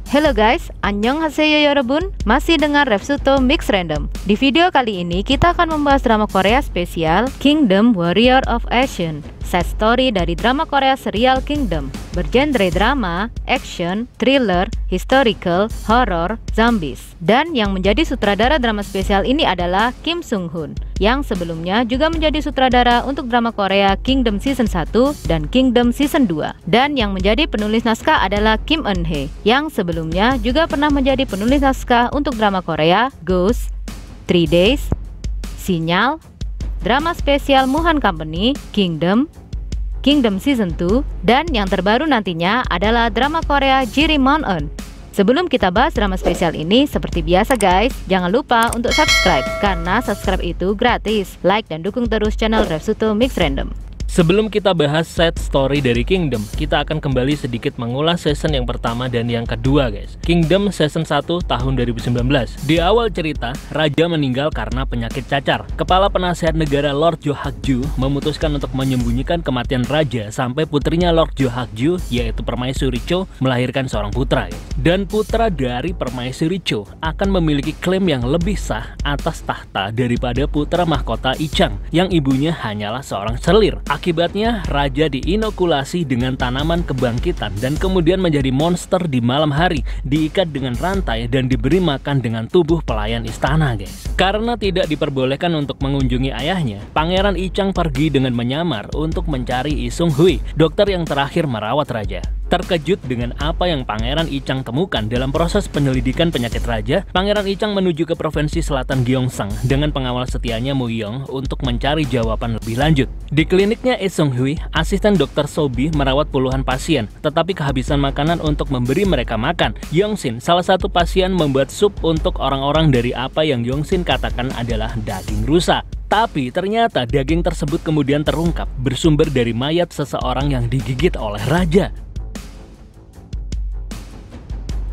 Hello guys, annyeonghaseyo yorobun. Masih dengan Refsuto Mix Random. Di video kali ini kita akan membahas drama Korea spesial Kingdom Warrior of Action, set story dari drama Korea serial Kingdom, bergenre drama, action, thriller, historical, horror, zombies. Dan yang menjadi sutradara drama spesial ini adalah Kim Sung Hoon, yang sebelumnya juga menjadi sutradara untuk drama Korea Kingdom Season 1 dan Kingdom Season 2. Dan yang menjadi penulis naskah adalah Kim Eun Hye, yang sebelumnya juga pernah menjadi penulis naskah untuk drama Korea Ghost, 3 Days, Sinyal, drama spesial Muhan Company, Kingdom Season 2, dan yang terbaru nantinya adalah drama Korea Jiri Mon-eun. Sebelum kita bahas drama spesial ini, seperti biasa guys, jangan lupa untuk subscribe, karena subscribe itu gratis. Like dan dukung terus channel Refsuto Mix Random. Sebelum kita bahas set story dari Kingdom, kita akan kembali sedikit mengulas season yang pertama dan yang kedua guys. Kingdom season 1 tahun 2019. Di awal cerita, Raja meninggal karena penyakit cacar. Kepala penasihat negara Lord Jo Hak-ju memutuskan untuk menyembunyikan kematian Raja sampai putrinya Lord Jo Hak-ju, yaitu Permaisuri Cho, melahirkan seorang putra guys. Dan putra dari Permaisuri Cho akan memiliki klaim yang lebih sah atas tahta daripada putra mahkota Ichang, yang ibunya hanyalah seorang selir. Akibatnya, Raja diinokulasi dengan tanaman kebangkitan dan kemudian menjadi monster di malam hari, diikat dengan rantai dan diberi makan dengan tubuh pelayan istana guys. Karena tidak diperbolehkan untuk mengunjungi ayahnya, Pangeran Ichang pergi dengan menyamar untuk mencari Lee Sung Hui, dokter yang terakhir merawat Raja. Terkejut dengan apa yang Pangeran Ichang temukan dalam proses penyelidikan penyakit Raja, Pangeran Ichang menuju ke provinsi selatan Gyeongsang dengan pengawal setianya Mo Young untuk mencari jawaban lebih lanjut. Di kliniknya Lee Sung Hui, asisten dokter Sobi merawat puluhan pasien, tetapi kehabisan makanan untuk memberi mereka makan. Yongsin, salah satu pasien, membuat sup untuk orang-orang dari apa yang Yongsin katakan adalah daging rusa. Tapi ternyata daging tersebut kemudian terungkap bersumber dari mayat seseorang yang digigit oleh Raja.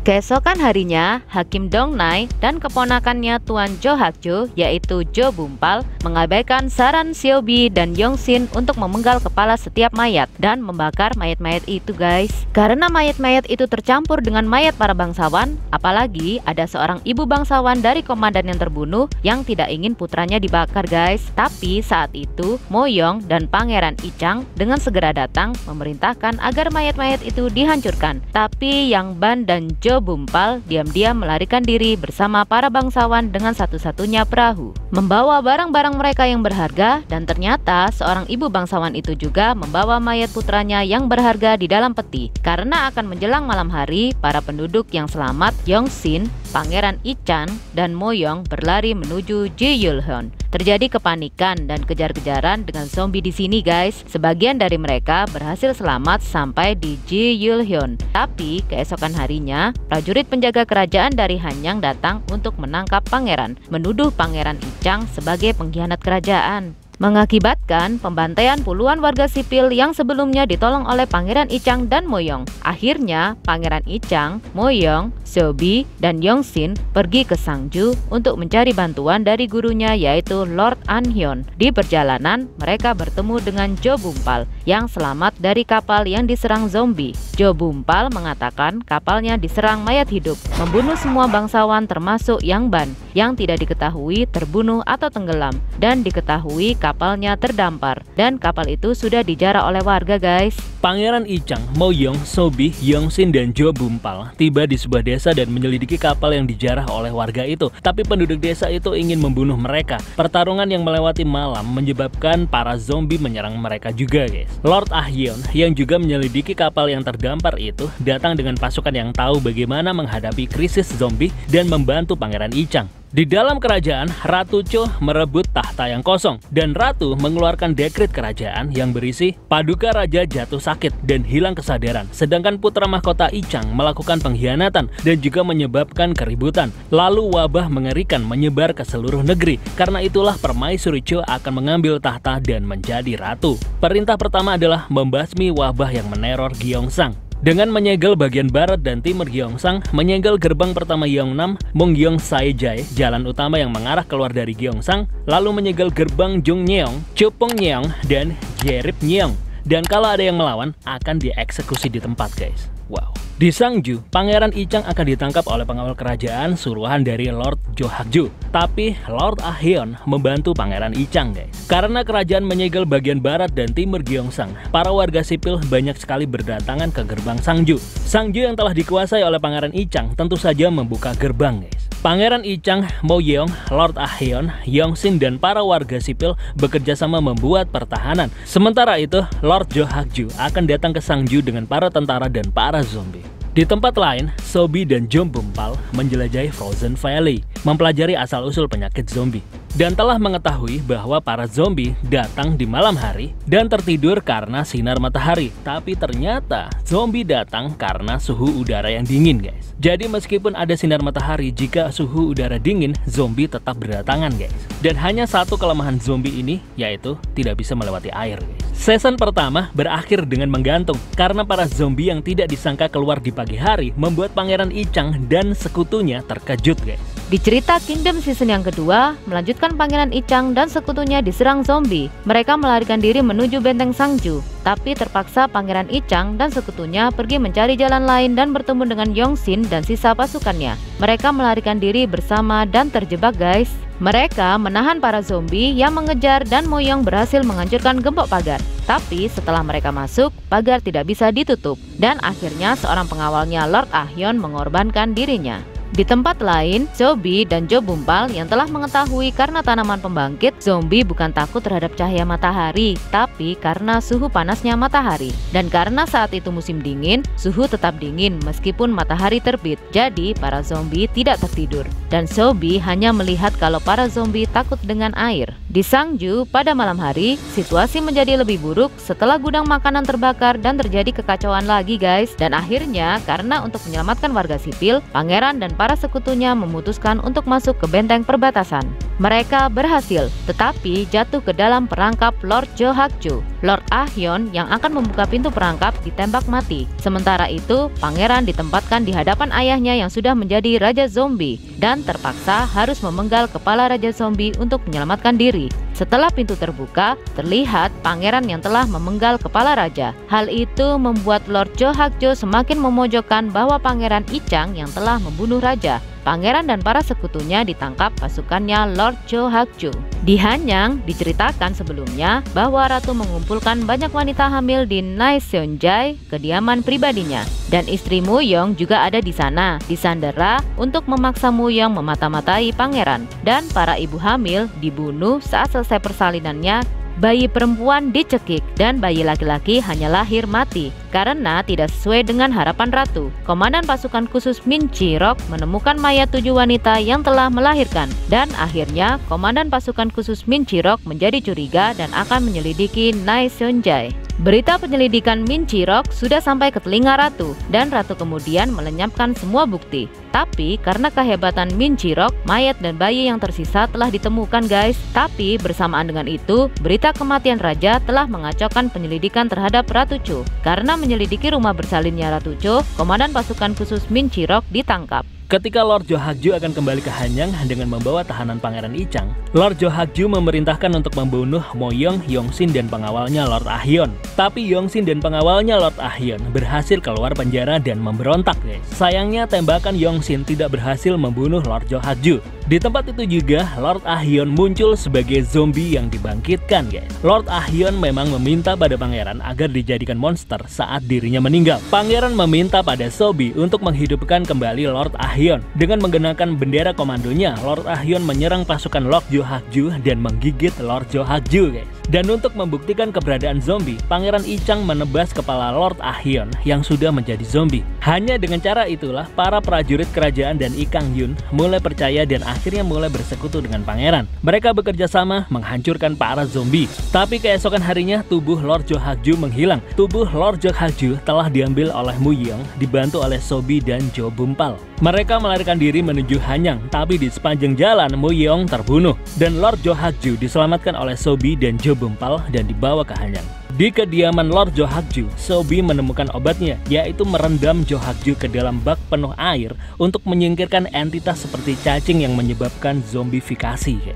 Keesokan harinya, Hakim Dong Nai dan keponakannya Tuan Jo Hak-ju, yaitu Jo Bumpal, mengabaikan saran Siobi dan Yongsin untuk memenggal kepala setiap mayat dan membakar mayat-mayat itu guys. Karena mayat-mayat itu tercampur dengan mayat para bangsawan, apalagi ada seorang ibu bangsawan dari komandan yang terbunuh yang tidak ingin putranya dibakar guys. Tapi saat itu, Mo Young dan Pangeran Ichang dengan segera datang memerintahkan agar mayat-mayat itu dihancurkan. Tapi Yang Ban dan Jo Bumpal diam-diam melarikan diri bersama para bangsawan dengan satu-satunya perahu, membawa barang-barang mereka yang berharga. Dan ternyata seorang ibu bangsawan itu juga membawa mayat putranya yang berharga di dalam peti. Karena akan menjelang malam hari, para penduduk yang selamat, Yongsin, Pangeran Ichang, dan Mo Young berlari menuju Ji Yulhyun. Terjadi kepanikan dan kejar-kejaran dengan zombie di sini guys. Sebagian dari mereka berhasil selamat sampai di Ji Yulhyun. Tapi keesokan harinya, prajurit penjaga kerajaan dari Hanyang datang untuk menangkap pangeran, menuduh Pangeran Ichang sebagai pengkhianat kerajaan, mengakibatkan pembantaian puluhan warga sipil yang sebelumnya ditolong oleh Pangeran Ichang dan Mo Young. Akhirnya, Pangeran Ichang, Mo Young, Sobi, dan Yongsin pergi ke Sangju untuk mencari bantuan dari gurunya, yaitu Lord An Hyun. Di perjalanan, mereka bertemu dengan Jo Bumpal yang selamat dari kapal yang diserang zombie. Jo Bumpal mengatakan kapalnya diserang mayat hidup, membunuh semua bangsawan termasuk Yang Ban, yang tidak diketahui terbunuh atau tenggelam, dan diketahui kapalnya terdampar, dan kapal itu sudah dijarah oleh warga guys. Pangeran Ichang, Mo Young, Sobi, Yongsin, dan Jo Bumpal tiba di sebuah desa dan menyelidiki kapal yang dijarah oleh warga itu. Tapi penduduk desa itu ingin membunuh mereka. Pertarungan yang melewati malam menyebabkan para zombie menyerang mereka juga guys. Lord Ah Hyun yang juga menyelidiki kapal yang terdampar itu datang dengan pasukan yang tahu bagaimana menghadapi krisis zombie dan membantu Pangeran Ichang. Di dalam kerajaan, Ratu Cho merebut tahta yang kosong, dan Ratu mengeluarkan dekret kerajaan yang berisi Paduka Raja jatuh sakit dan hilang kesadaran, sedangkan putra mahkota Ichang melakukan pengkhianatan dan juga menyebabkan keributan. Lalu wabah mengerikan menyebar ke seluruh negeri. Karena itulah Permaisuri Cho akan mengambil tahta dan menjadi ratu. Perintah pertama adalah membasmi wabah yang meneror Gyeongsang. Dengan menyegel bagian barat dan timur Gyeongsang, menyegel gerbang pertama Yeongnam, Munggyeong Saejae, jalan utama yang mengarah keluar dari Gyeongsang, lalu menyegel gerbang Jongnyeong, Chupongyeong, dan Jeripnyeong. Dan kalau ada yang melawan, akan dieksekusi di tempat guys. Wow. Di Sangju, Pangeran Ichang akan ditangkap oleh pengawal kerajaan suruhan dari Lord Johakju. Tapi Lord Ah-hyun membantu Pangeran Ichang, guys. Karena kerajaan menyegel bagian barat dan timur Gyeongsang, para warga sipil banyak sekali berdatangan ke gerbang Sangju. Sangju yang telah dikuasai oleh Pangeran Ichang tentu saja membuka gerbang, guys. Pangeran Ichang, Moyeong, Lord Ah-hyun, Yongsin, dan para warga sipil bekerja sama membuat pertahanan. Sementara itu, Lord Johakju akan datang ke Sangju dengan para tentara dan para zombie. Di tempat lain, Sobi dan Jo Bumpal menjelajahi Frozen Valley, mempelajari asal-usul penyakit zombie, dan telah mengetahui bahwa para zombie datang di malam hari dan tertidur karena sinar matahari. Tapi ternyata zombie datang karena suhu udara yang dingin, guys. Jadi meskipun ada sinar matahari, jika suhu udara dingin, zombie tetap berdatangan, guys. Dan hanya satu kelemahan zombie ini, yaitu tidak bisa melewati air, guys. Season pertama berakhir dengan menggantung karena para zombie yang tidak disangka keluar di pagi hari membuat Pangeran Ichang dan sekutunya terkejut, guys. Di cerita Kingdom season yang kedua, melanjutkan Pangeran Ichang dan sekutunya diserang zombie. Mereka melarikan diri menuju benteng Sangju, tapi terpaksa Pangeran Ichang dan sekutunya pergi mencari jalan lain dan bertemu dengan Yongsin dan sisa pasukannya. Mereka melarikan diri bersama dan terjebak, guys. Mereka menahan para zombie yang mengejar dan Moyeong berhasil menghancurkan gembok pagar. Tapi setelah mereka masuk, pagar tidak bisa ditutup dan akhirnya seorang pengawalnya Lord Ah-hyun mengorbankan dirinya. Di tempat lain, Sobi dan Jo Bumpal yang telah mengetahui karena tanaman pembangkit, zombie bukan takut terhadap cahaya matahari, tapi karena suhu panasnya matahari. Dan karena saat itu musim dingin, suhu tetap dingin meskipun matahari terbit. Jadi para zombie tidak tertidur. Dan Sobi hanya melihat kalau para zombie takut dengan air. Di Sangju, pada malam hari, situasi menjadi lebih buruk setelah gudang makanan terbakar dan terjadi kekacauan lagi, guys. Dan akhirnya, karena untuk menyelamatkan warga sipil, pangeran dan para sekutunya memutuskan untuk masuk ke benteng perbatasan. Mereka berhasil, tetapi jatuh ke dalam perangkap Lord Johakju. Lord Ah-hyun yang akan membuka pintu perangkap ditembak mati. Sementara itu, pangeran ditempatkan di hadapan ayahnya yang sudah menjadi raja zombie dan terpaksa harus memenggal kepala raja zombie untuk menyelamatkan diri. Setelah pintu terbuka, terlihat pangeran yang telah memenggal kepala raja. Hal itu membuat Lord Johakju semakin memojokkan bahwa Pangeran Ichang yang telah membunuh raja. Pangeran dan para sekutunya ditangkap pasukannya Lord Johakju. Di Hanyang diceritakan sebelumnya bahwa ratu mengumpulkan banyak wanita hamil di Naeseonjae, kediaman pribadinya, dan istri Moyeong juga ada di sana, disandera untuk memaksa Moyeong memata-matai pangeran, dan para ibu hamil dibunuh saat selesai persalinannya. Bayi perempuan dicekik dan bayi laki-laki hanya lahir mati karena tidak sesuai dengan harapan ratu. Komandan pasukan khusus Min Chi-rok menemukan mayat 7 wanita yang telah melahirkan dan akhirnya komandan pasukan khusus Min Chi-rok menjadi curiga dan akan menyelidiki Naeseonjae. Berita penyelidikan Min Chi-rok sudah sampai ke telinga ratu dan ratu kemudian melenyapkan semua bukti. Tapi karena kehebatan Min Chi-rok, mayat dan bayi yang tersisa telah ditemukan, guys. Tapi bersamaan dengan itu, berita kematian raja telah mengacaukan penyelidikan terhadap Ratu Cho. Karena menyelidiki rumah bersalinnya Ratu Cho, komandan pasukan khusus Min Chi-rok ditangkap. Ketika Lord Johakju akan kembali ke Hanyang dengan membawa tahanan Pangeran Ichang, Lord Johakju memerintahkan untuk membunuh Moyeong, Yongsin, dan pengawalnya Lord Ah-hyun. Tapi Yongsin dan pengawalnya Lord Ah-hyun berhasil keluar penjara dan memberontak, guys. Sayangnya tembakan Yongsin tidak berhasil membunuh Lord Johakju. Di tempat itu juga Lord Ah-hyun muncul sebagai zombie yang dibangkitkan, guys. Lord Ah-hyun memang meminta pada pangeran agar dijadikan monster saat dirinya meninggal. Pangeran meminta pada Sobi untuk menghidupkan kembali Lord Ah-hyun. Dengan menggunakan bendera komandonya, Lord Ah-hyun menyerang pasukan Lord Johakju dan menggigit Lord Johakju, guys. Dan untuk membuktikan keberadaan zombie, Pangeran Ichang menebas kepala Lord Ah-hyun yang sudah menjadi zombie. Hanya dengan cara itulah para prajurit kerajaan dan I Kang-hyun mulai percaya dan akhirnya mulai bersekutu dengan pangeran. Mereka bekerja sama menghancurkan para zombie. Tapi keesokan harinya tubuh Lord Johakju menghilang. Tubuh Lord Johakju telah diambil oleh Moyeong dibantu oleh Sobi dan Jo Bumpal. Mereka melarikan diri menuju Hanyang, tapi di sepanjang jalan Moyeong terbunuh dan Lord Johakju diselamatkan oleh Sobi dan Jo Bumpal dan dibawa ke Hanyang. Di kediaman Lord Johakju, Sobi menemukan obatnya, yaitu merendam Johakju ke dalam bak penuh air untuk menyingkirkan entitas seperti cacing yang menyebabkan zombifikasi.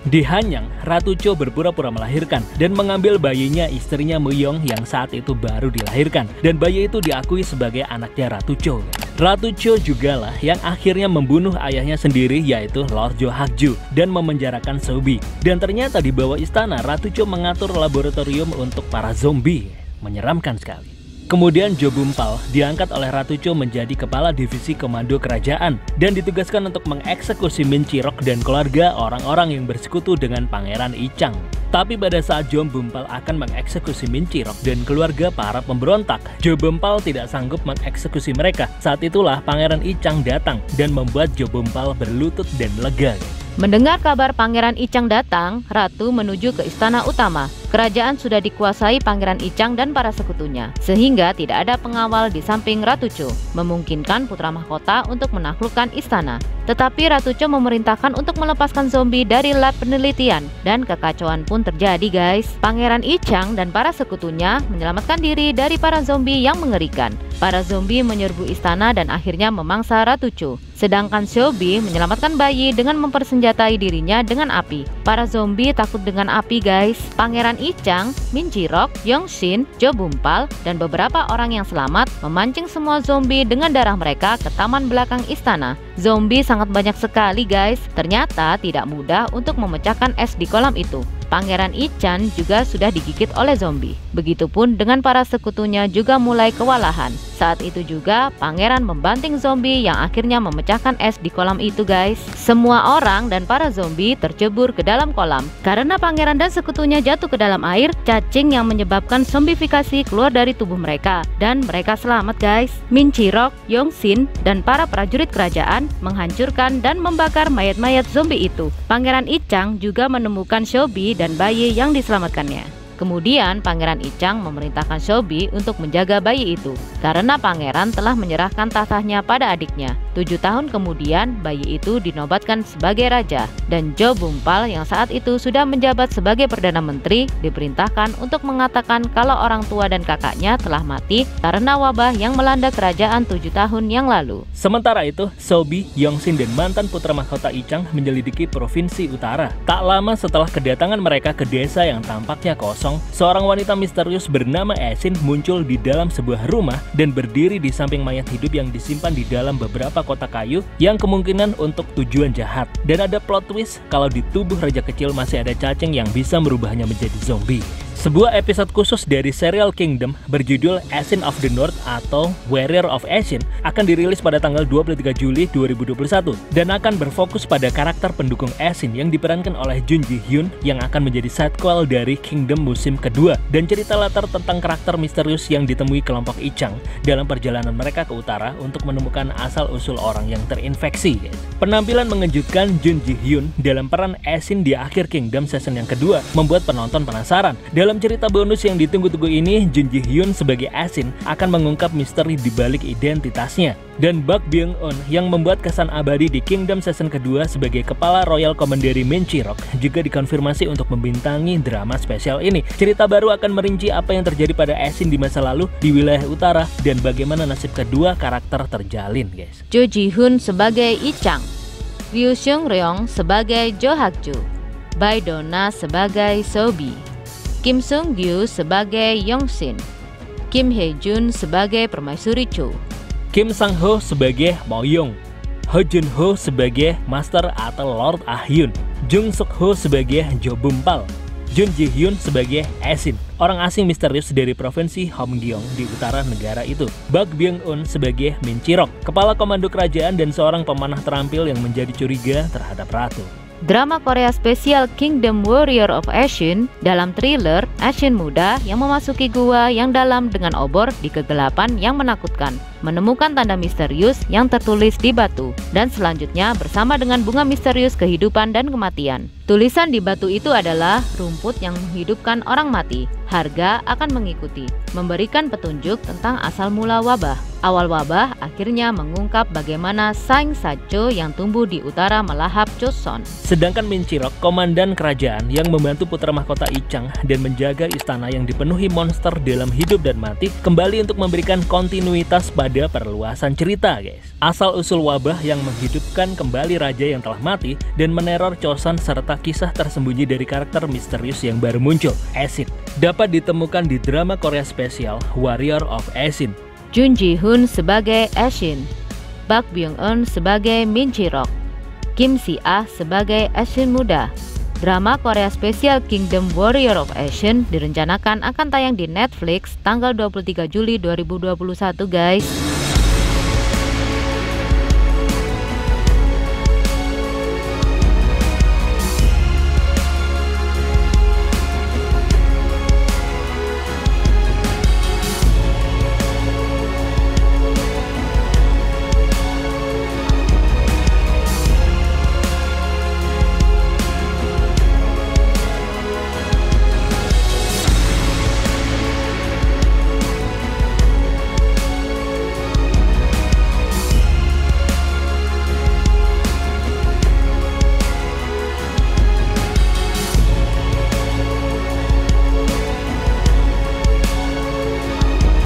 Di Hanyang, Ratu Cho berpura-pura melahirkan dan mengambil bayinya istrinya Muyong yang saat itu baru dilahirkan. Dan bayi itu diakui sebagai anaknya Ratu Cho. Ratu Cho jugalah yang akhirnya membunuh ayahnya sendiri yaitu Lord Jo Hak-ju dan memenjarakan Sobi. Dan ternyata di bawah istana, Ratu Cho mengatur laboratorium untuk para zombie. Menyeramkan sekali. Kemudian Jo Bumpal diangkat oleh Ratu Cho menjadi kepala divisi komando kerajaan dan ditugaskan untuk mengeksekusi Min Chirok dan keluarga orang-orang yang bersekutu dengan Pangeran Ichang. Tapi pada saat Jo Bumpal akan mengeksekusi Min Chirok dan keluarga para pemberontak, Jo Bumpal tidak sanggup mengeksekusi mereka. Saat itulah Pangeran Ichang datang dan membuat Jo Bumpal berlutut dan lega. Mendengar kabar Pangeran Ichang datang, Ratu menuju ke istana utama. Kerajaan sudah dikuasai Pangeran Ichang dan para sekutunya, sehingga tidak ada pengawal di samping Ratu Cho, memungkinkan putra mahkota untuk menaklukkan istana. Tetapi Ratu Cho memerintahkan untuk melepaskan zombie dari lab penelitian, dan kekacauan pun terjadi guys. Pangeran Ichang dan para sekutunya menyelamatkan diri dari para zombie yang mengerikan. Para zombie menyerbu istana dan akhirnya memangsa Ratu Cho. Sedangkan Xiaobi menyelamatkan bayi dengan mempersenjatai dirinya dengan api. Para zombie takut dengan api guys. Pangeran Ichang, Min Chirok, Yongsin, Jo Bumpal, dan beberapa orang yang selamat memancing semua zombie dengan darah mereka ke taman belakang istana. Zombie sangat banyak sekali guys. Ternyata tidak mudah untuk memecahkan es di kolam itu. Pangeran Ichang juga sudah digigit oleh zombie. Begitupun dengan para sekutunya juga mulai kewalahan. Saat itu juga pangeran membanting zombie yang akhirnya memecahkan es di kolam itu guys. Semua orang dan para zombie tercebur ke dalam kolam. Karena pangeran dan sekutunya jatuh ke dalam air, cacing yang menyebabkan zombifikasi keluar dari tubuh mereka. Dan mereka selamat guys. Min Chirok, Yongsin, dan para prajurit kerajaan menghancurkan dan membakar mayat-mayat zombie itu. Pangeran Ichang juga menemukan Xiaobi dan bayi yang diselamatkannya. Kemudian Pangeran Ichang memerintahkan Xiaobi untuk menjaga bayi itu karena pangeran telah menyerahkan tahtanya pada adiknya. 7 tahun kemudian bayi itu dinobatkan sebagai raja dan Jo Bumpal yang saat itu sudah menjabat sebagai Perdana Menteri diperintahkan untuk mengatakan kalau orang tua dan kakaknya telah mati karena wabah yang melanda kerajaan 7 tahun yang lalu. Sementara itu, Xiaobi, Yongsin, dan mantan putra mahkota Ichang menyelidiki provinsi utara. Tak lama setelah kedatangan mereka ke desa yang tampaknya kosong, seorang wanita misterius bernama Esin muncul di dalam sebuah rumah dan berdiri di samping mayat hidup yang disimpan di dalam beberapa kotak kayu yang kemungkinan untuk tujuan jahat. Dan ada plot twist kalau di tubuh raja kecil masih ada cacing yang bisa merubahnya menjadi zombie. Sebuah episode khusus dari serial Kingdom berjudul Ashen of the North atau Warrior of Ashen akan dirilis pada tanggal 23 Juli 2021 dan akan berfokus pada karakter pendukung Ashen yang diperankan oleh Jun Ji Hyun yang akan menjadi sidequel dari Kingdom musim kedua dan cerita latar tentang karakter misterius yang ditemui kelompok Ichang dalam perjalanan mereka ke utara untuk menemukan asal-usul orang yang terinfeksi. Penampilan mengejutkan Jun Ji Hyun dalam peran Ashen di akhir Kingdom season yang kedua membuat penonton penasaran. Dalam cerita bonus yang ditunggu-tunggu ini, Jun Ji Hyun sebagai Ashen akan mengungkap misteri di balik identitasnya. Dan Bak Byung-eun yang membuat kesan abadi di Kingdom season kedua sebagai kepala Royal Commandery Min Chirok juga dikonfirmasi untuk membintangi drama spesial ini. Cerita baru akan merinci apa yang terjadi pada Ashen di masa lalu di wilayah utara dan bagaimana nasib kedua karakter terjalin, guys. Jo Ji Hoon sebagai Ichang, Ryu Seung Ryong sebagai Jo Hak-ju, Bae Do-na sebagai Xiaobi, Kim Sung-gyu sebagai Yongsin, Kim Hae-jun sebagai Permaisuri Cho, Kim Sang-ho sebagai Moyong, Ho Jun-ho sebagai Master atau Lord Ah-hyun, Jung Suk-ho sebagai Jo Bumpal, Jun Ji Hyun sebagai Ashen, orang asing misterius dari provinsi Homgyeong di utara negara itu. Bak Byung-eun sebagai Min Chirok, kepala komando kerajaan dan seorang pemanah terampil yang menjadi curiga terhadap ratu. Drama Korea spesial Kingdom Warrior of Ashen dalam thriller Ashen muda yang memasuki gua yang dalam dengan obor di kegelapan yang menakutkan, menemukan tanda misterius yang tertulis di batu, dan selanjutnya bersama dengan bunga misterius kehidupan dan kematian. Tulisan di batu itu adalah rumput yang menghidupkan orang mati. Harga akan mengikuti, memberikan petunjuk tentang asal mula wabah. Awal wabah akhirnya mengungkap bagaimana Sang Sacho yang tumbuh di utara melahap Joseon. Sedangkan Min Chirok, komandan kerajaan yang membantu putra mahkota Ichang dan menjaga istana yang dipenuhi monster dalam hidup dan mati, kembali untuk memberikan kontinuitas pada pada perluasan cerita guys. Asal-usul wabah yang menghidupkan kembali raja yang telah mati dan meneror Chosun serta kisah tersembunyi dari karakter misterius yang baru muncul, Asin, dapat ditemukan di drama Korea spesial Warrior of Asin. Jun Ji Hoon sebagai Asin, Bak Byung Eun sebagai Min Ji Rok, Kim Si Ah sebagai Asin muda. Drama Korea spesial Kingdom Warrior of Asin direncanakan akan tayang di Netflix tanggal 23 Juli 2021 guys.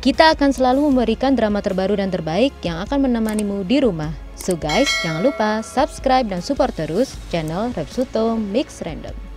Kita akan selalu memberikan drama terbaru dan terbaik yang akan menemanimu di rumah. So guys, jangan lupa subscribe dan support terus channel Repsuto Mix Random.